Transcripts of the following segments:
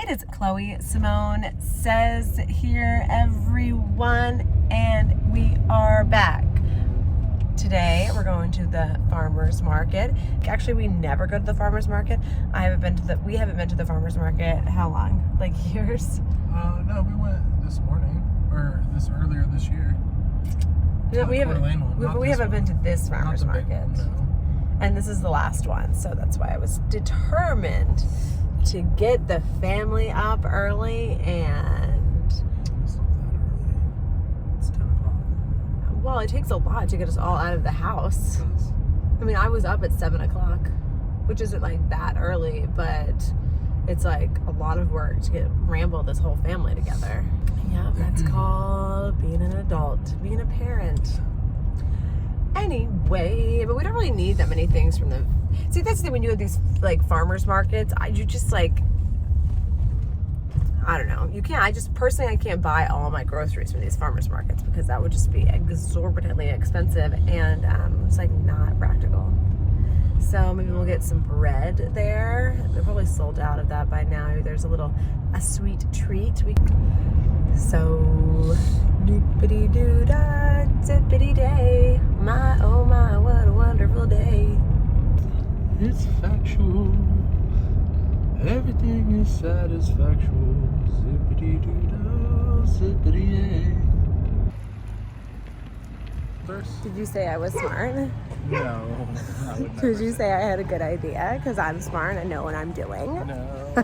is Chloe Simone Says here, everyone, and we are back. Today we're going to the farmer's market. Actually, we never go to the farmer's market. We haven't been to the farmer's market. How long? Like years? No, we went this morning or earlier this year. No, we haven't been to this farmer's market. No. And this is the last one, so that's why I was determined to get the family up early. And It's not that early. It's 10 o'clock. well, it takes a lot to get us all out of the house. I mean, I was up at 7 o'clock, which isn't like that early, but it's like a lot of work to ramble this whole family together. Yeah, that's called being an adult, being a parent. Anyway, but we don't really need that many things from the... See, that's the thing when you have these like farmers markets, you just like... I don't know. You can't, I can't buy all my groceries from these farmers markets because that would just be exorbitantly expensive and it's like not practical. So maybe we'll get some bread there. They're probably sold out of that by now. There's a sweet treat. So, doopity-doo-dah, zippity day. My, oh my, what a wonderful day. It's factual. Everything is satisfactual. Zippity-doo-dah, zippity-yay. Did you say I was smart? No, I would never. Did you say I had a good idea? Because I'm smart and I know what I'm doing. No.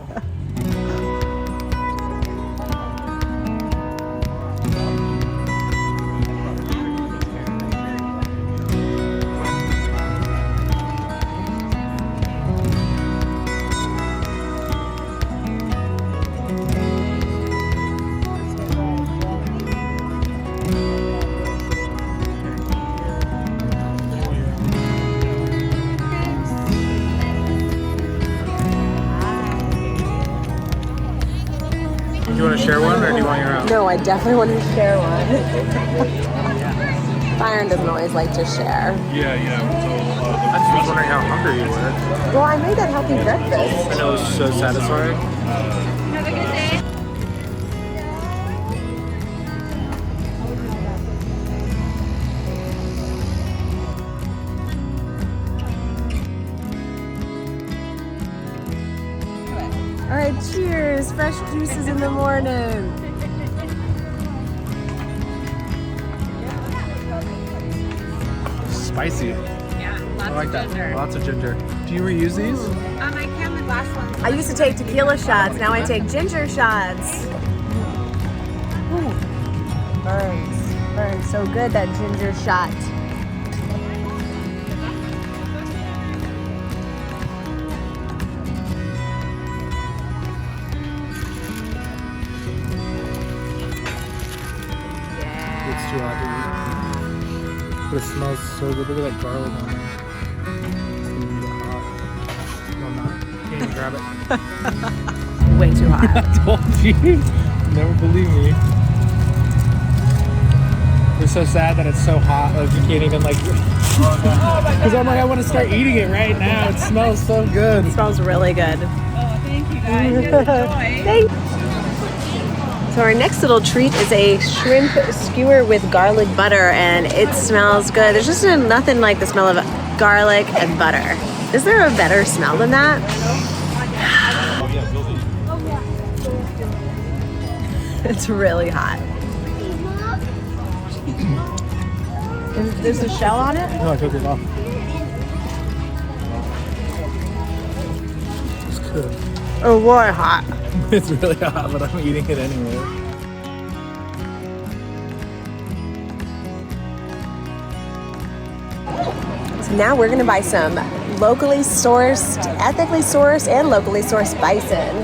Do you want to share one or do you want your own? No, I definitely want to share one. Byron doesn't always like to share. Yeah. So, I just was wondering how hungry you were. Well, I made that healthy breakfast. I know, it was so satisfying. Have a good day. All right, cheers. Fresh juices in the morning. Spicy. Yeah, lots I like of that. ginger. Lots of ginger. Do you reuse these? I can with last one. I used to take tequila shots. Now I take ginger shots. Ooh. Burns so good, that ginger shot. It's too hot to eat. But it smells so good. Look at that garlic on there. It's gonna be hot. No, I'm not. Can't even grab it. Way too hot. I told you. Never believe me. It's so sad that it's so hot. Like you can't even like. Because I'm like, I want to start eating it right now. It smells so good. It smells really good. Oh, thank you guys. You enjoy. Thanks. So our next little treat is a shrimp skewer with garlic butter, and it smells good. There's just nothing like the smell of garlic and butter. Is there a better smell than that? It's really hot. There's a shell on it? No, I took it off. It's good. Oh, boy, hot. It's really hot, but I'm eating it anyway. So now we're gonna buy some locally sourced, ethically sourced, and locally sourced bison.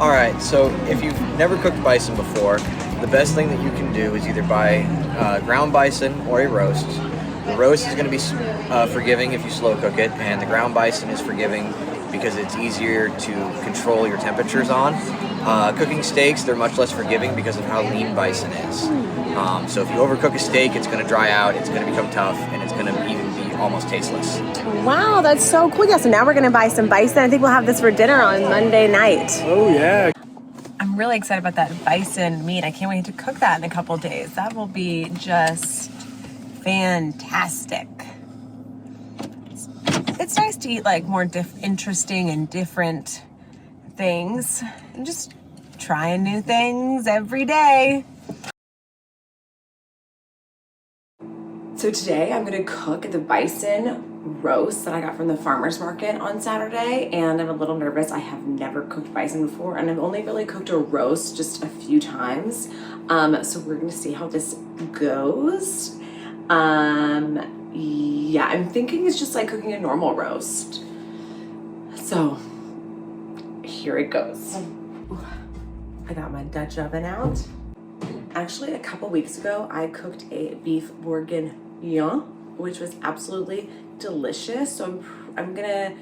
All right, so if you've never cooked bison before, the best thing that you can do is either buy ground bison or a roast. The roast is going to be forgiving if you slow cook it, and the ground bison is forgiving because it's easier to control your temperatures on. Cooking steaks, they're much less forgiving because of how lean bison is. So if you overcook a steak, it's going to dry out, it's going to become tough, and it's going to even be almost tasteless. Wow, that's so cool. Yeah, so now we're gonna buy some bison. I think we'll have this for dinner on Monday night. Oh yeah. I'm really excited about that bison meat. I can't wait to cook that in a couple days. That will be just fantastic. It's nice to eat like more interesting and different things and just trying new things every day. So today I'm gonna cook the bison roast that I got from the farmer's market on Saturday, and I'm a little nervous. I have never cooked bison before, and I've only really cooked a roast just a few times. So we're gonna see how this goes. Yeah, I'm thinking it's just like cooking a normal roast. So here it goes. I got my Dutch oven out. Actually, a couple weeks ago, I cooked a beef bourguignon, which was absolutely delicious. So I'm gonna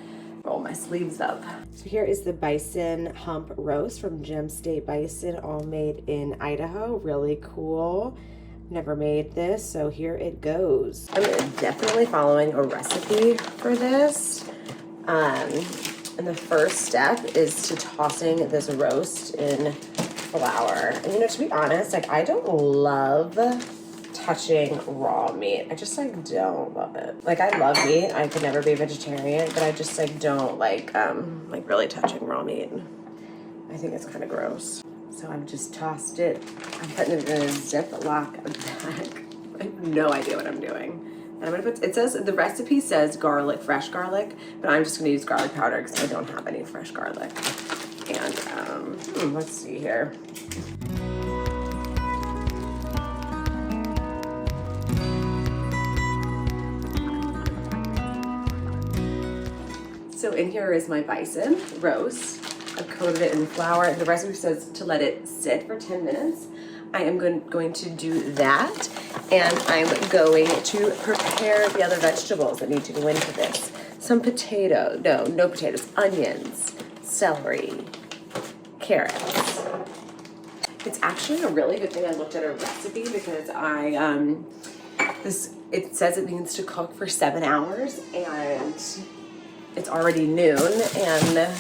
roll my sleeves up. So here is the bison hump roast from Gem State Bison, all made in Idaho. Really cool. Never made this, so here it goes. I'm definitely following a recipe for this. And the first step is to tossing this roast in flour. And you know, to be honest, like I don't love touching raw meat. I just like don't love it. Like I love meat. I could never be a vegetarian, but I just like don't like really touching raw meat. I think it's kind of gross. So I've just tossed it. I'm putting it in a Ziploc bag. I have no idea what I'm doing. And I'm gonna put, it says, the recipe says garlic, fresh garlic, but I'm just gonna use garlic powder because I don't have any fresh garlic. And let's see here. So in here is my bison roast. I've coated it in flour. The recipe says to let it sit for 10 minutes. I am going to do that, and I'm going to prepare the other vegetables that need to go into this. Some no potatoes, onions, celery, carrots. It's actually a really good thing I looked at a recipe because it says it needs to cook for 7 hours, and it's already noon, and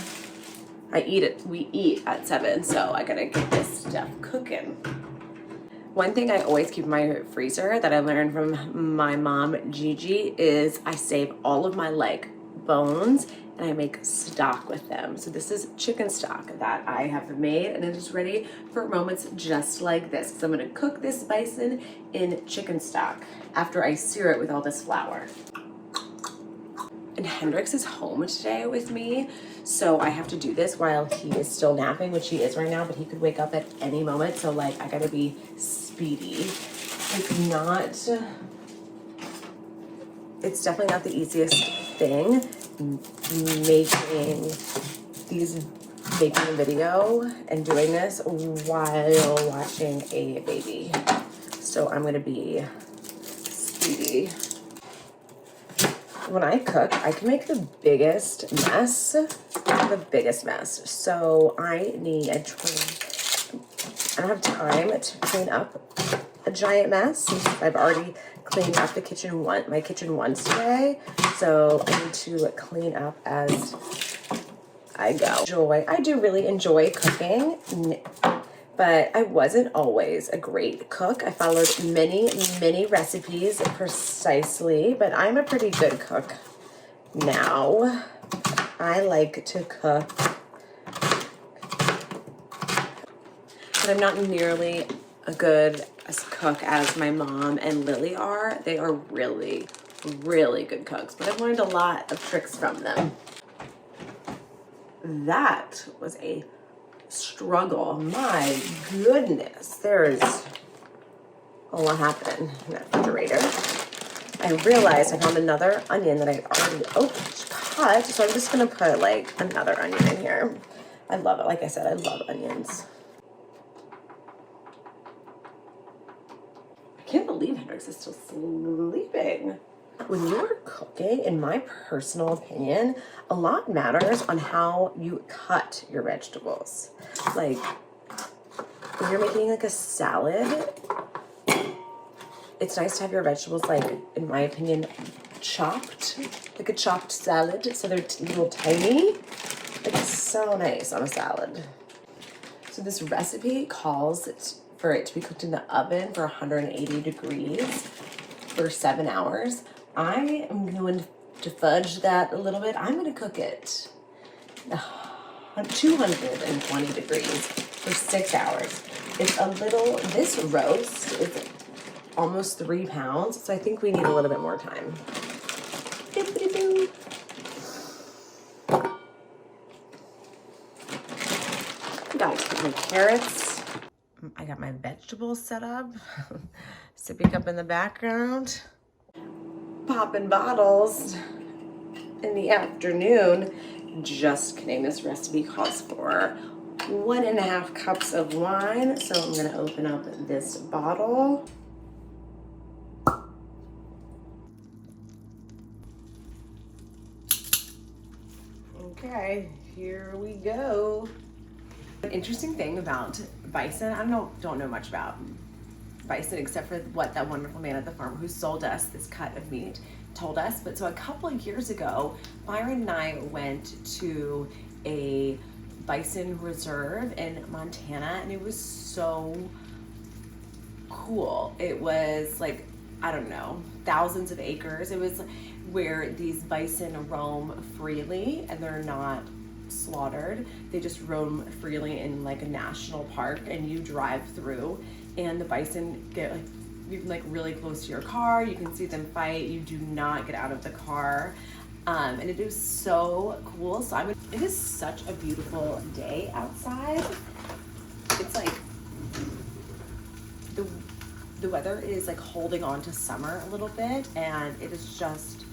we eat at 7, so I gotta get this stuff cooking. One thing I always keep in my freezer that I learned from my mom, Gigi, is I save all of my like bones and I make stock with them. So this is chicken stock that I have made, and it is ready for moments just like this. So I'm gonna cook this bison in chicken stock after I sear it with all this flour. And Hendrix is home today with me, so I have to do this while he is still napping, which he is right now, but he could wake up at any moment, so like I gotta be speedy. It's definitely not the easiest thing making a video and doing this while watching a baby. So I'm gonna be speedy. When I cook, I can make the biggest mess. So I don't have time to clean up a giant mess since I've already cleaned up my kitchen once today. So I need to clean up as I go. I do really enjoy cooking, but I wasn't always a great cook. I followed many recipes precisely, but I'm a pretty good cook now. I like to cook, but I'm not nearly as good a cook as my mom and Lily are. They are really, really good cooks, but I've learned a lot of tricks from them. That was a struggle. My goodness, there's a lot happening in that refrigerator. I realized I found another onion that I already cut, so I'm just gonna put like another onion in here. I love it. Like I said, I love onions. I can't believe Hendrix is still sleeping. When you are cooking, in my personal opinion, a lot matters on how you cut your vegetables. Like, when you're making like a salad, it's nice to have your vegetables, like, in my opinion, chopped, like a chopped salad, so they're little tiny. It's so nice on a salad. So So this recipe calls for it to be cooked in the oven for 180 degrees for 7 hours. I am going to fudge that a little bit. I'm going to cook it 220 degrees for 6 hours. It's a little, this roast is almost 3 pounds, so I think we need a little bit more time. Got my carrots. I got my vegetables set up. Sippy cup in the background. Popping bottles in the afternoon. Just kidding, this recipe calls for 1.5 cups of wine. So I'm gonna open up this bottle. Okay, here we go. An interesting thing about Bison, I don't know much about Bison except for what that wonderful man at the farm who sold us this cut of meat told us. But so a couple of years ago, Byron and I went to a bison reserve in Montana, and it was so cool. It was like, I don't know, thousands of acres. It was where these bison roam freely and they're not slaughtered. They just roam freely in like a national park, and you drive through and the bison get like, you can like really close to your car. You can see them fight. You do not get out of the car. And it is so cool. So it is such a beautiful day outside. It's like the weather is like holding on to summer a little bit, and it is just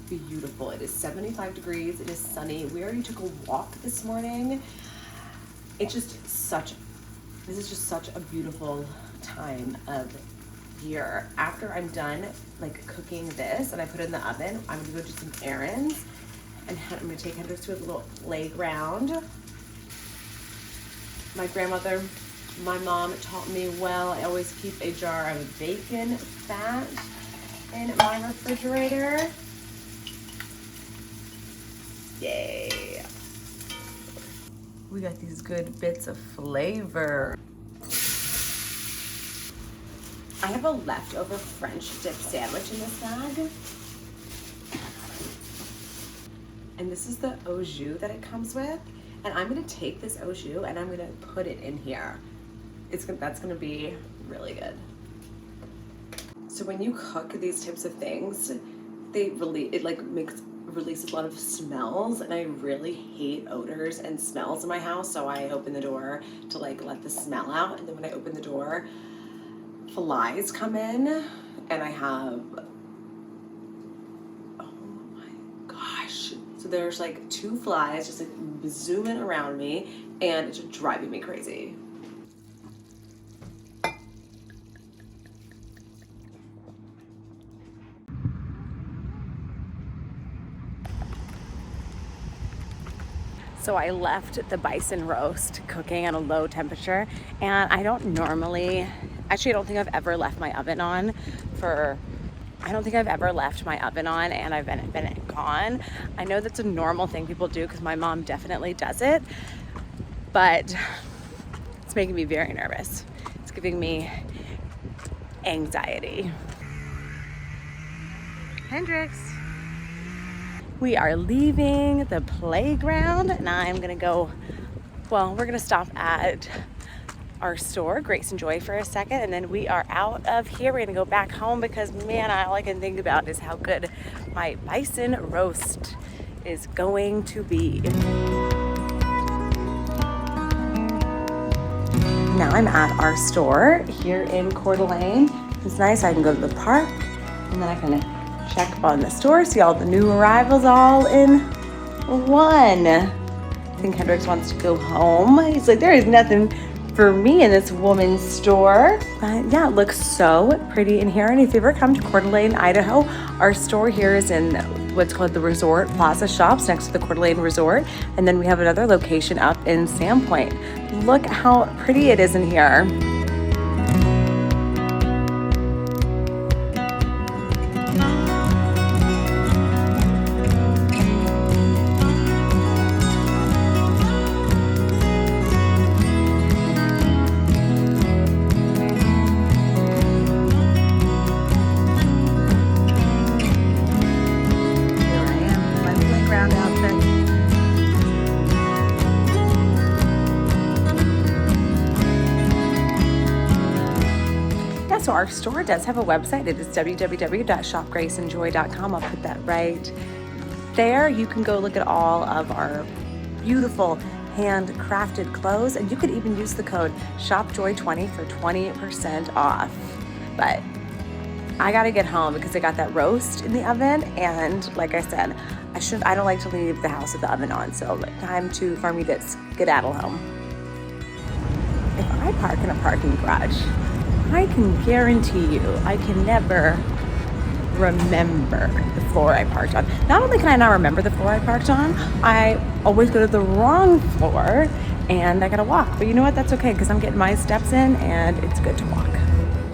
beautiful. It is 75 degrees. It is sunny. We already took a walk this morning. It's just this is just such a beautiful time of year. After I'm done like cooking this and I put it in the oven, I'm gonna go do some errands, and I'm gonna take Hendrix to a little playground. My grandmother, my mom taught me well. I always keep a jar of bacon fat in my refrigerator. Yay. We got these good bits of flavor. I have a leftover French dip sandwich in this bag. And this is the au jus that it comes with. And I'm gonna take this au jus and I'm gonna put it in here. That's gonna be really good. So when you cook these types of things, it releases a lot of smells, and I really hate odors and smells in my house. So I open the door to like let the smell out, and then when I open the door, flies come in, and I have, oh my gosh. So there's like 2 flies just like zooming around me, and it's just driving me crazy. So I left the bison roast cooking at a low temperature, and I don't think I've ever left my oven on and I've been gone. I know that's a normal thing people do because my mom definitely does it, but it's making me very nervous. It's giving me anxiety. Hendrix. We are leaving the playground, and I'm gonna go, we're gonna stop at our store, Grace and Joy, for a second, and then we are out of here. We're gonna go back home because, man, all I can think about is how good my bison roast is going to be. Now I'm at our store here in Coeur d'Alene. It's nice. I can go to the park, and then I can check up on the store, see all the new arrivals all in one. I think Hendrix wants to go home. He's like, there is nothing for me in this woman's store. But yeah, it looks so pretty in here. And if you ever come to Coeur d'Alene, Idaho, our store here is in what's called the Resort Plaza Shops next to the Coeur d'Alene Resort. And then we have another location up in Sandpoint. Look how pretty it is in here. so our store does have a website. It is www.shopgraceandjoy.com. I'll put that right there. You can go look at all of our beautiful handcrafted clothes, and you could even use the code SHOPJOY20 for 20% off. But I gotta get home because I got that roast in the oven, and like I said, I don't like to leave the house with the oven on, so time for me to skedaddle home. If I park in a parking garage, I can guarantee you I can never remember the floor I parked on. Not only can I not remember the floor I parked on, I always go to the wrong floor and I gotta walk. But you know what? That's okay because I'm getting my steps in and it's good to walk.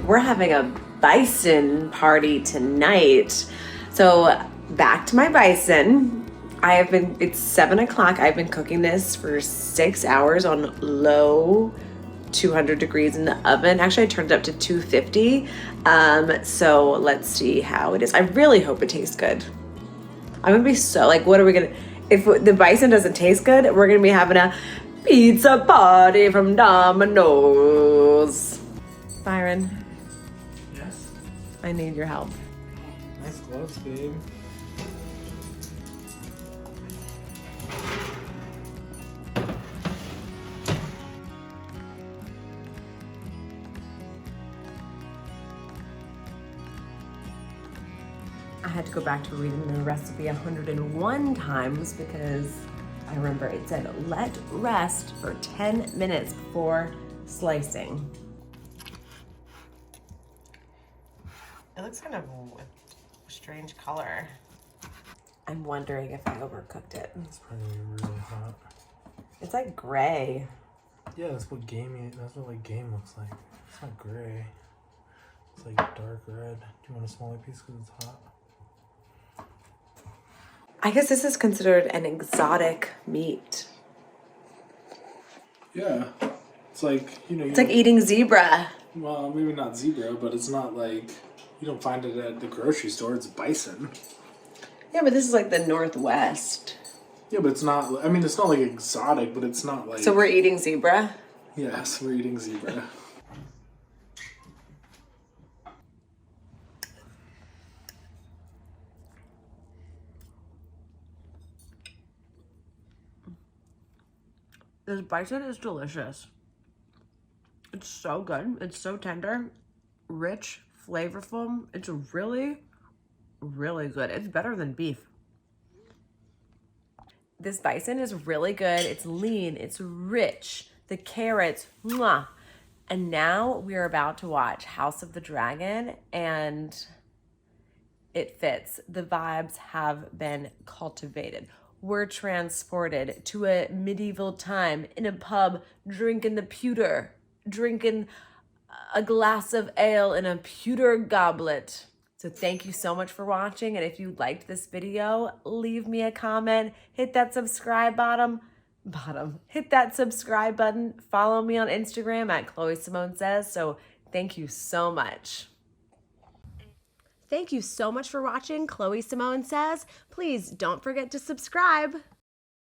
We're having a Bison party tonight. So back to my Bison. It's 7 o'clock. I've been cooking this for 6 hours on low 200 degrees in the oven. Actually, I turned it up to 250. So let's see how it is. I really hope it tastes good. I'm gonna be so like, what are we gonna, if the Bison doesn't taste good, we're gonna be having a pizza party from Domino's. Byron. Yes? I need your help. Nice gloves, babe. I had to go back to reading the recipe 101 times because I remember it said let rest for 10 minutes before slicing. It looks kind of a strange color. I'm wondering if I overcooked it. It's probably really hot. It's like gray. Yeah, that's what game looks like. It's not gray. It's like dark red. Do you want a smaller piece because it's hot? I guess this is considered an exotic meat. Yeah. It's like, It's like eating zebra. well, maybe not zebra, but it's not like, you don't find it at the grocery store. It's bison. Yeah, but this is like the Northwest. Yeah, but it's not, I mean, it's not like exotic, but it's not like... So we're eating zebra? Yes, we're eating zebra. This bison is delicious. It's so good. It's so tender, rich, flavorful. It's really, really good. It's better than beef. This bison is really good. It's lean. It's rich. The carrots, mwah. And now we're about to watch House of the Dragon, and it fits. The vibes have been cultivated. We're transported to a medieval time in a pub, drinking the pewter, drinking a glass of ale in a pewter goblet. So thank you so much for watching. And if you liked this video, leave me a comment, hit that subscribe hit that subscribe button. Follow me on Instagram at Chloe Simone Says. So thank you so much. Thank you so much for watching Chloe Simone Says. Please don't forget to subscribe.